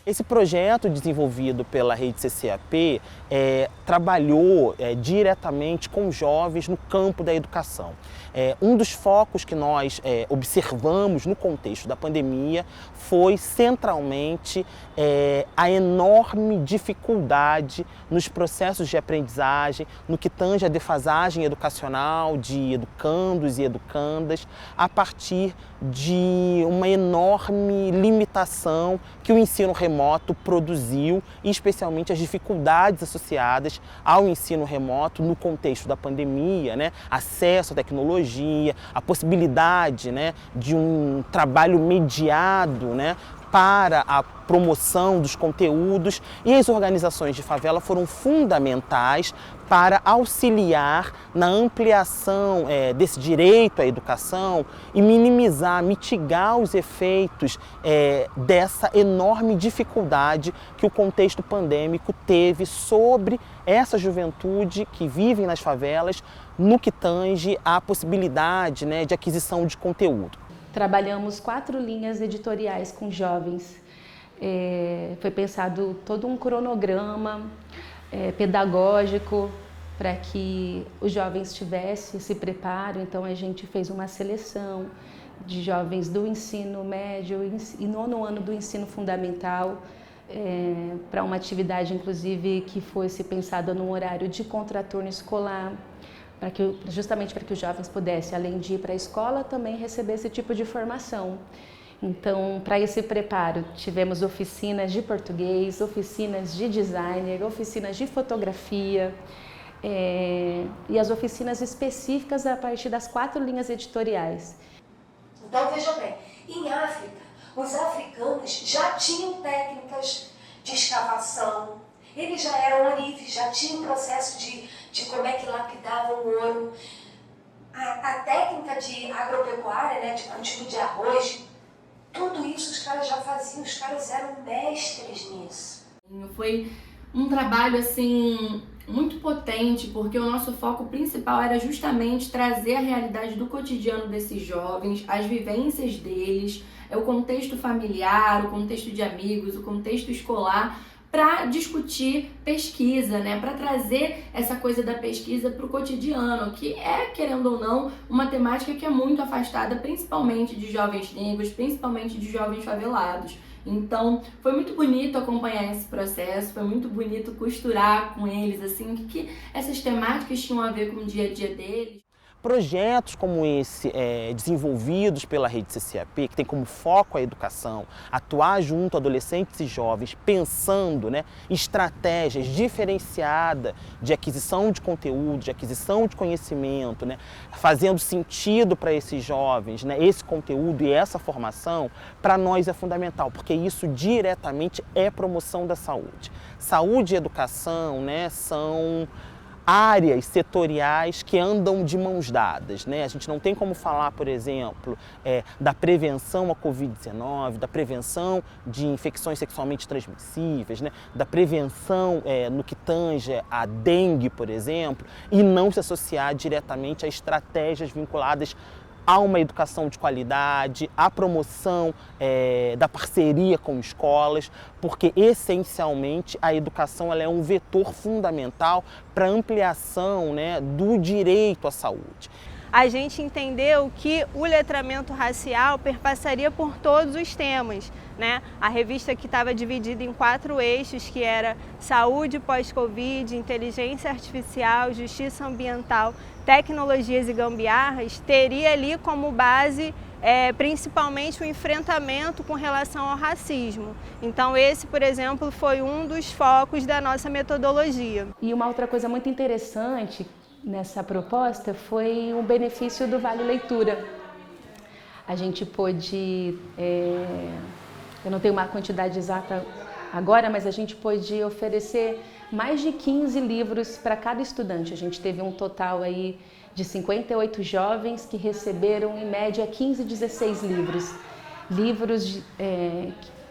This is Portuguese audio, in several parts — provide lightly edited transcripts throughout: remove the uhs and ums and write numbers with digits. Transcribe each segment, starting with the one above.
Esse projeto desenvolvido pela Rede CCAP trabalhou diretamente com jovens no campo da educação. Um dos focos que nós observamos no contexto da pandemia foi centralmente a enorme dificuldade nos processos de aprendizagem, no que tange a defasagem educacional de educandos e educandas, a partir de uma enorme limitação que o ensino remoto produziu, e especialmente as dificuldades associadas ao ensino remoto no contexto da pandemia, né? Acesso à tecnologia, a possibilidade, né, de um trabalho mediado, né, para a promoção dos conteúdos, e as organizações de favela foram fundamentais para auxiliar na ampliação desse direito à educação e minimizar, mitigar os efeitos dessa enorme dificuldade que o contexto pandêmico teve sobre essa juventude que vive nas favelas no que tange à possibilidade, né, de aquisição de conteúdo. Trabalhamos 4 linhas editoriais com jovens. Foi pensado todo um cronograma pedagógico para que os jovens tivessem esse preparo. Então a gente fez uma seleção de jovens do ensino médio e 9º ano do ensino fundamental, para uma atividade inclusive que fosse pensada no horário de contraturno escolar, justamente para que os jovens pudessem, além de ir para a escola, também receber esse tipo de formação. Então, para esse preparo, tivemos oficinas de português, oficinas de designer, oficinas de fotografia, e as oficinas específicas a partir das 4 linhas editoriais. Então, veja bem, em África, os africanos já tinham técnicas de escavação, eles já eram orifes, já tinham processo de como é que lapidavam o ouro. A técnica de agropecuária, né, de cultivo de arroz, tudo isso os caras já faziam, os caras eram mestres nisso. Foi um trabalho assim muito potente, porque o nosso foco principal era justamente trazer a realidade do cotidiano desses jovens, as vivências deles, o contexto familiar, o contexto de amigos, o contexto escolar, para discutir pesquisa, né? Para trazer essa coisa da pesquisa para o cotidiano, que querendo ou não, uma temática que é muito afastada, principalmente de jovens negros, principalmente de jovens favelados. Então, foi muito bonito acompanhar esse processo, foi muito bonito costurar com eles, assim, o que essas temáticas tinham a ver com o dia a dia deles. Projetos como esse, desenvolvidos pela Rede CCAP, que tem como foco a educação, atuar junto a adolescentes e jovens, pensando, né, estratégias diferenciadas de aquisição de conteúdo, de aquisição de conhecimento, né, fazendo sentido para esses jovens, né, esse conteúdo e essa formação, para nós é fundamental, porque isso diretamente é promoção da saúde. Saúde e educação, né, são áreas setoriais que andam de mãos dadas, né? A gente não tem como falar, por exemplo, da prevenção à Covid-19, da prevenção de infecções sexualmente transmissíveis, né? Da prevenção no que tange a dengue, por exemplo, e não se associar diretamente a estratégias vinculadas a uma educação de qualidade, a promoção da parceria com escolas, porque essencialmente a educação ela é um vetor fundamental para a ampliação, né, do direito à saúde. A gente entendeu que o letramento racial perpassaria por todos os temas, né? A revista que estava dividida em 4 eixos, que era saúde pós-Covid, inteligência artificial, justiça ambiental, tecnologias e gambiarras, teria ali como base principalmente o enfrentamento com relação ao racismo. Então esse, por exemplo, foi um dos focos da nossa metodologia. E uma outra coisa muito interessante nessa proposta foi o benefício do Vale Leitura. A gente pôde, eu não tenho uma quantidade exata agora, mas a gente pôde oferecer mais de 15 livros para cada estudante. A gente teve um total aí de 58 jovens que receberam em média 15, 16 livros. Livros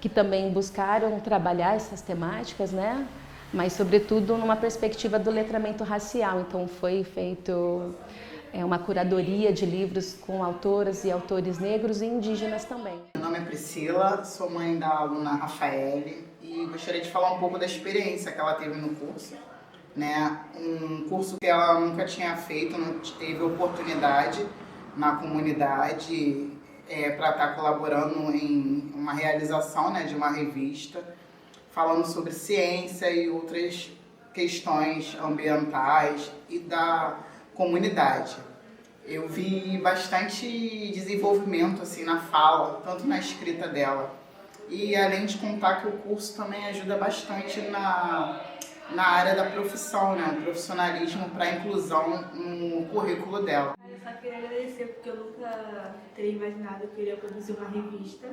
que também buscaram trabalhar essas temáticas, né? Mas sobretudo numa perspectiva do letramento racial. Então foi feito uma curadoria de livros com autoras e autores negros e indígenas também. Meu nome é Priscila, sou mãe da aluna Rafaele e gostaria de falar um pouco da experiência que ela teve no curso, né? Um curso que ela nunca tinha feito, não teve oportunidade na comunidade para estar colaborando em uma realização, né, de uma revista falando sobre ciência e outras questões ambientais e da comunidade. Eu vi bastante desenvolvimento assim, na fala, tanto na escrita dela. E além de contar que o curso também ajuda bastante na área da profissão, né? O profissionalismo para a inclusão no currículo dela. Eu só queria agradecer porque eu nunca teria imaginado que eu iria produzir uma revista.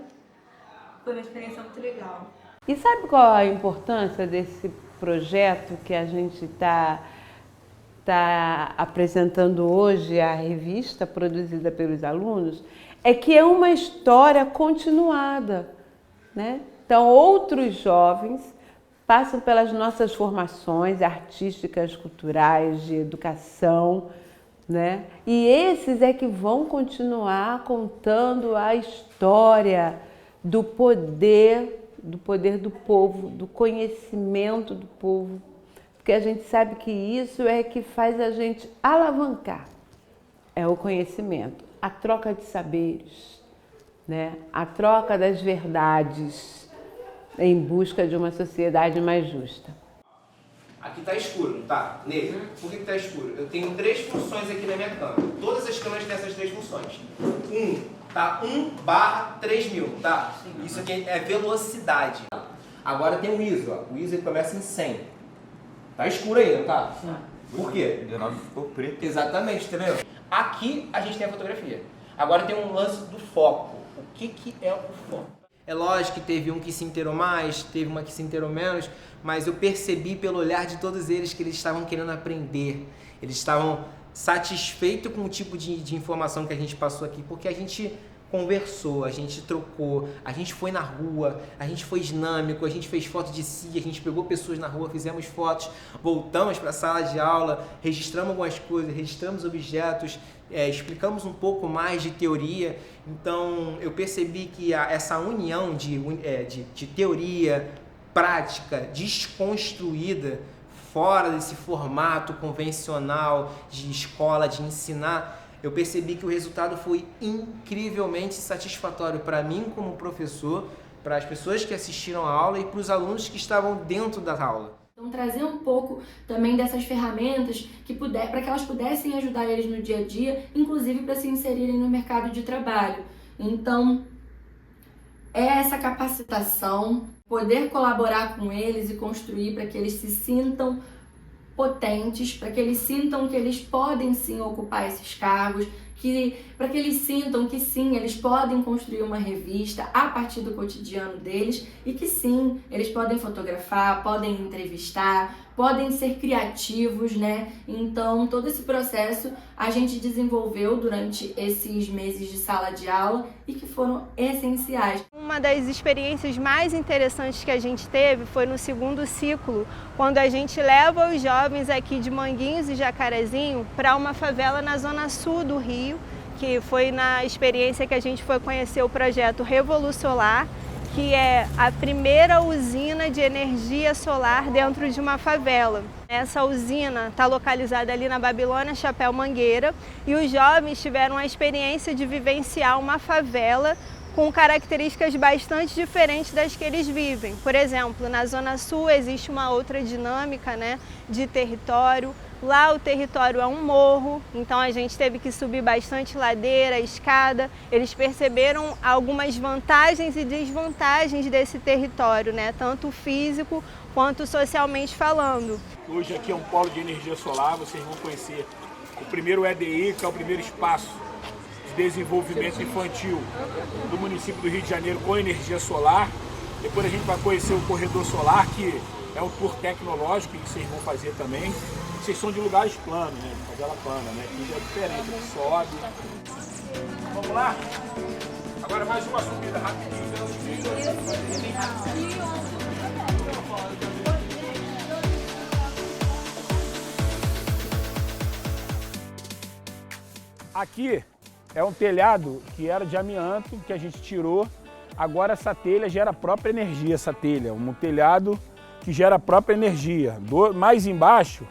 Foi uma experiência muito legal. E sabe qual a importância desse projeto que a gente está apresentando hoje, a revista produzida pelos alunos? É que é uma história continuada, né? Então, outros jovens passam pelas nossas formações artísticas, culturais, de educação, né? E esses é que vão continuar contando a história do poder do povo, do conhecimento do povo, porque a gente sabe que isso é que faz a gente alavancar, é o conhecimento, a troca de saberes, né? A troca das verdades em busca de uma sociedade mais justa. Aqui tá escuro, não tá? Nele. Por que tá escuro? Eu tenho 3 funções aqui na minha câmera. Todas as câmeras têm essas 3 funções. Tá? 1/3000, tá? Isso aqui é velocidade. Agora tem o ISO, ó. O ISO ele começa em 100. Tá escuro aí, não tá? Por quê? 19 ficou preto. Exatamente, entendeu? Aqui a gente tem a fotografia. Agora tem um lance do foco. O que é o foco? É lógico que teve um que se inteirou mais, teve uma que se inteirou menos, mas eu percebi pelo olhar de todos eles que eles estavam querendo aprender. Eles estavam satisfeitos com o tipo de informação que a gente passou aqui, porque a gente conversou, a gente trocou, a gente foi na rua, a gente foi dinâmico, a gente fez foto de si, a gente pegou pessoas na rua, fizemos fotos, voltamos para a sala de aula, registramos algumas coisas, registramos objetos, explicamos um pouco mais de teoria. Então eu percebi que essa união de teoria, prática, desconstruída, fora desse formato convencional de escola, de ensinar, eu percebi que o resultado foi incrivelmente satisfatório para mim como professor, para as pessoas que assistiram a aula e para os alunos que estavam dentro da aula. Então, trazer um pouco também dessas ferramentas para que elas pudessem ajudar eles no dia a dia, inclusive para se inserirem no mercado de trabalho. Então, é essa capacitação, poder colaborar com eles e construir para que eles se sintam potentes, para que eles sintam que eles podem sim ocupar esses cargos, para que eles sintam que sim, eles podem construir uma revista a partir do cotidiano deles e que sim, eles podem fotografar, podem entrevistar, podem ser criativos, né? Então, todo esse processo a gente desenvolveu durante esses meses de sala de aula e que foram essenciais. Uma das experiências mais interessantes que a gente teve foi no segundo ciclo, quando a gente leva os jovens aqui de Manguinhos e Jacarezinho para uma favela na zona sul do Rio, que foi na experiência que a gente foi conhecer o projeto Revolusolar, que é a primeira usina de energia solar dentro de uma favela. Essa usina está localizada ali na Babilônia Chapéu Mangueira e os jovens tiveram a experiência de vivenciar uma favela com características bastante diferentes das que eles vivem. Por exemplo, na Zona Sul existe uma outra dinâmica, né, de território. Lá o território é um morro, então a gente teve que subir bastante ladeira, escada. Eles perceberam algumas vantagens e desvantagens desse território, né, tanto físico quanto socialmente falando. Hoje aqui é um polo de energia solar, vocês vão conhecer o primeiro EDI, que é o primeiro espaço de desenvolvimento infantil do município do Rio de Janeiro com energia solar. Depois a gente vai conhecer o corredor solar, que é um tour tecnológico que vocês vão fazer também. Vocês são de lugares planos, né? De favela plana, né? Aqui já é diferente, aqui sobe. Vamos lá? Agora mais uma subida rapidinho. Aqui é um telhado que era de amianto, que a gente tirou Agora essa telha gera a própria energia, essa telha, um telhado que gera a própria energia. Mais embaixo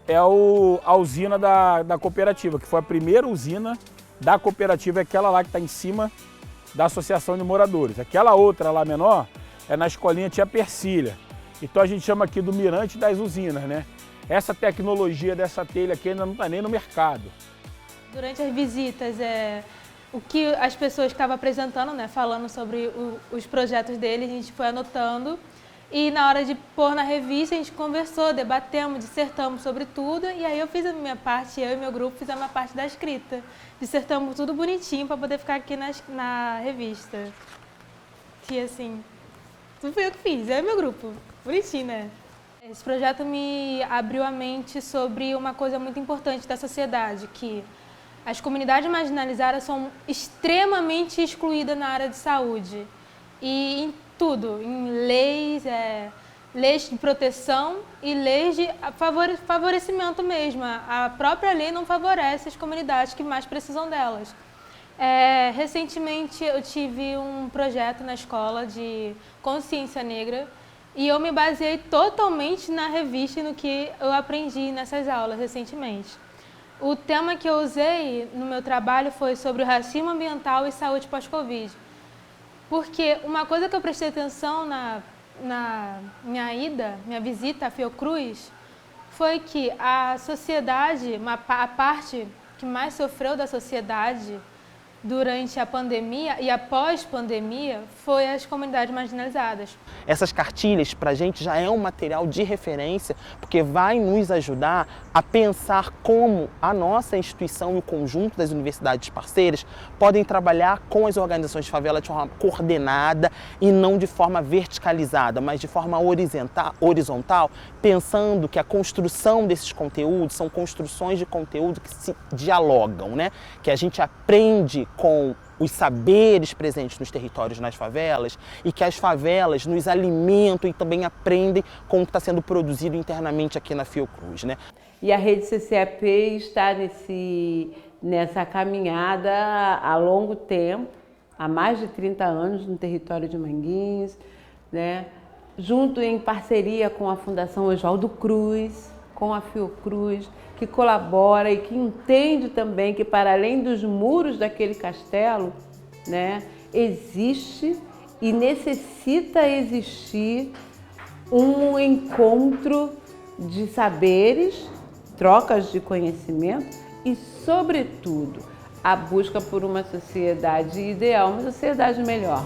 é a usina da cooperativa, que foi a primeira usina da cooperativa, é aquela lá que está em cima da Associação de Moradores. Aquela outra lá menor é na escolinha Tia Persília. Então a gente chama aqui do Mirante das Usinas, né? Essa tecnologia dessa telha aqui ainda não está nem no mercado. Durante as visitas, o que as pessoas estavam apresentando, né, falando sobre os projetos deles, a gente foi anotando. E na hora de pôr na revista, a gente conversou, debatemos, dissertamos sobre tudo. E aí eu fiz a minha parte, eu e meu grupo fizemos a parte da escrita. Dissertamos tudo bonitinho para poder ficar aqui na revista. Que assim, tudo fui eu que fiz, eu e meu grupo. Bonitinho, né? Esse projeto me abriu a mente sobre uma coisa muito importante da sociedade, que as comunidades marginalizadas são extremamente excluídas na área de saúde. E em tudo, em leis, leis de proteção e leis de favorecimento mesmo. A própria lei não favorece as comunidades que mais precisam delas. Recentemente eu tive um projeto na escola de consciência negra e eu me baseei totalmente na revista e no que eu aprendi nessas aulas recentemente. O tema que eu usei no meu trabalho foi sobre o racismo ambiental e saúde pós-Covid. Porque uma coisa que eu prestei atenção na minha visita à Fiocruz, foi que a sociedade, a parte que mais sofreu da sociedade durante a pandemia e após pandemia, foi as comunidades marginalizadas. Essas cartilhas, para a gente, já é um material de referência, porque vai nos ajudar a pensar como a nossa instituição e o conjunto das universidades parceiras podem trabalhar com as organizações de favela de forma coordenada e não de forma verticalizada, mas de forma horizontal, pensando que a construção desses conteúdos são construções de conteúdo que se dialogam, né? Que a gente aprende com os saberes presentes nos territórios, nas favelas, e que as favelas nos alimentam e também aprendem com o que está sendo produzido internamente aqui na Fiocruz, né? E a Rede CCAP está nessa caminhada há longo tempo, há mais de 30 anos no território de Manguinhos, né? Junto em parceria com a Fundação Oswaldo Cruz, com a Fiocruz, que colabora e que entende também que, para além dos muros daquele castelo, né, existe e necessita existir um encontro de saberes, trocas de conhecimento e, sobretudo, a busca por uma sociedade ideal, uma sociedade melhor.